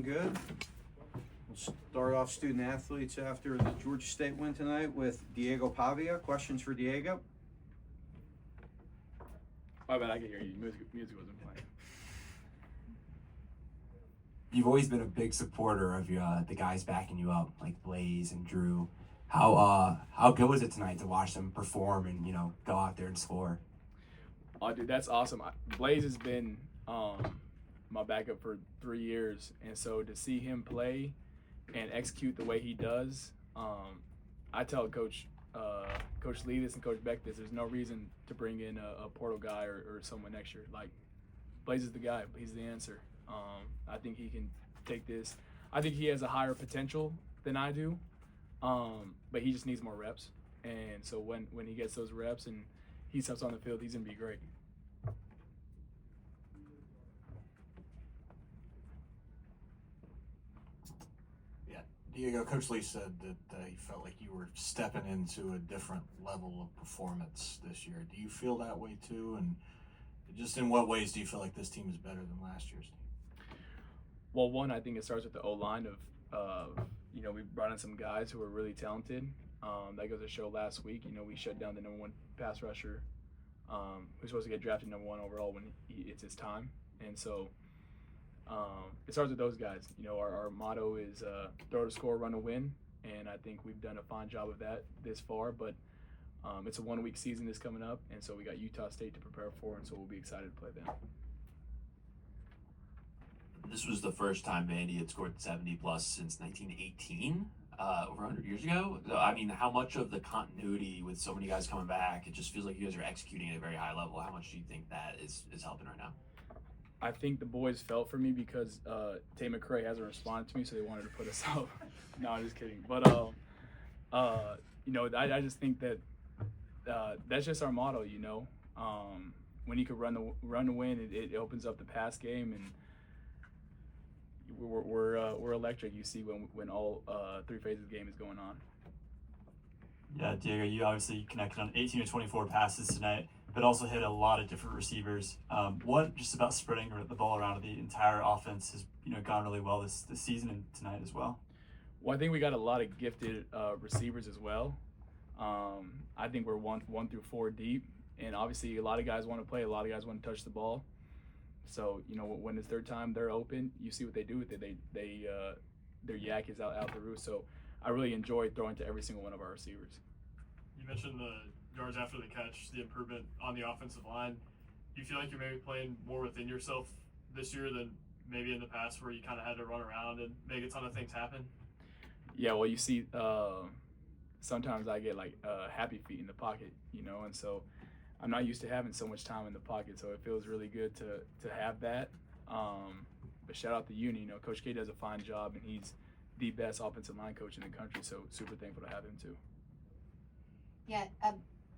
Doing good. We'll start off student athletes after the Georgia State win tonight with Diego Pavia. Questions for Diego? My bad, I can hear you. Music wasn't playing. You've always been a big supporter of the guys backing you up, like Blaze and Drew. How good was it tonight to watch them perform and go out there and score? Oh, dude, that's awesome. Blaze has been my backup for 3 years, and so to see him play and execute the way he does, I tell Coach Levis and Coach Beck this: there's no reason to bring in a portal guy or someone next year. Like, Blaze is the guy. He's the answer. I think he can take this. I think he has a higher potential than I do, but he just needs more reps. And so when he gets those reps and he steps on the field, he's gonna be great. Yeah, Diego, Coach Lee said that he felt like you were stepping into a different level of performance this year. Do you feel that way too? And just in what ways do you feel like this team is better than last year's team? Well, one, I think it starts with the O-line of we brought in some guys who are really talented. That goes to show last week, we shut down the number one pass rusher who's supposed to get drafted number one overall when it's his time. And so it starts with those guys. Our motto is throw to score, run to win. And I think we've done a fine job of that this far. But it's a 1-week season that's coming up. And so we got Utah State to prepare for. And so we'll be excited to play them. This was the first time Vandy had scored 70 plus since 1918, over 100 years ago. So, I mean, how much of the continuity with so many guys coming back, it just feels like you guys are executing at a very high level. How much do you think that is helping right now? I think the boys felt for me because Tay McCray hasn't responded to me, so they wanted to put us up. No, I'm just kidding. But, I just think that that's just our motto, when you could run to win, it opens up the pass game, and we're electric. You see when all 3 phases of the game is going on. Yeah, Diego, you obviously connected on 18 to 24 passes tonight, but also hit a lot of different receivers. What just about spreading the ball around the entire offense has gone really well this season and tonight as well? Well, I think we got a lot of gifted receivers as well. I think we're 1 through 4 deep, and obviously a lot of guys want to play. A lot of guys want to touch the ball. So, when it's their time, they're open. You see what they do with it. Their yak is out the roof. So I really enjoy throwing to every single one of our receivers. You mentioned the yards after the catch, the improvement on the offensive line. Do you feel like you're maybe playing more within yourself this year than maybe in the past where you kind of had to run around and make a ton of things happen? Yeah, well, you see, sometimes I get happy feet in the pocket, and so I'm not used to having so much time in the pocket, so it feels really good to have that. But shout out to Uni. Coach K does a fine job, and he's the best offensive line coach in the country, so super thankful to have him too. Yeah,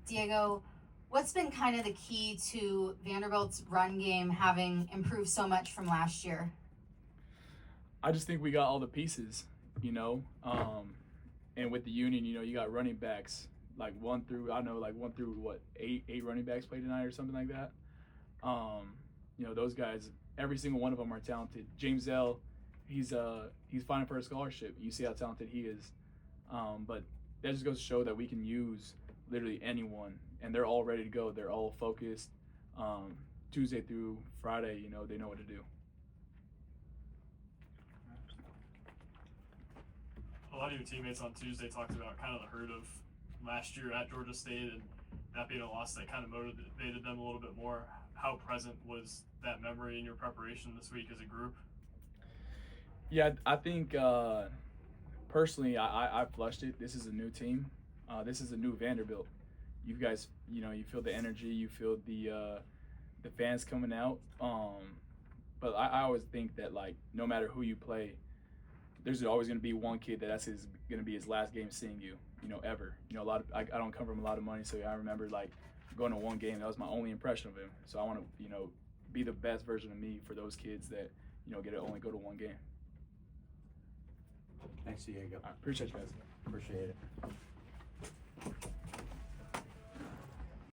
Diego, what's been kind of the key to Vanderbilt's run game having improved so much from last year? I just think we got all the pieces, and with the Union, you got running backs. 1 through what, eight running backs played tonight or something like that. Those guys, every single one of them are talented. James L, he's fighting for a scholarship. You see how talented he is. But that just goes to show that we can use literally anyone, and they're all ready to go. They're all focused. Tuesday through Friday, they know what to do. A lot of your teammates on Tuesday talked about kind of the hurt of last year at Georgia State and that being a loss that kind of motivated them a little bit more. How present was that memory in your preparation this week as a group? Yeah, I think personally I flushed it. This is a new team. This is a new Vanderbilt. You guys, you feel the energy, you feel the fans coming out. But I always think that no matter who you play, there's always going to be one kid that's going to be his last game seeing you, ever. I don't come from a lot of money, so I remember going to one game. That was my only impression of him. So I want to, be the best version of me for those kids that, get to only go to one game. Thanks, Diego. I appreciate you guys. Appreciate it.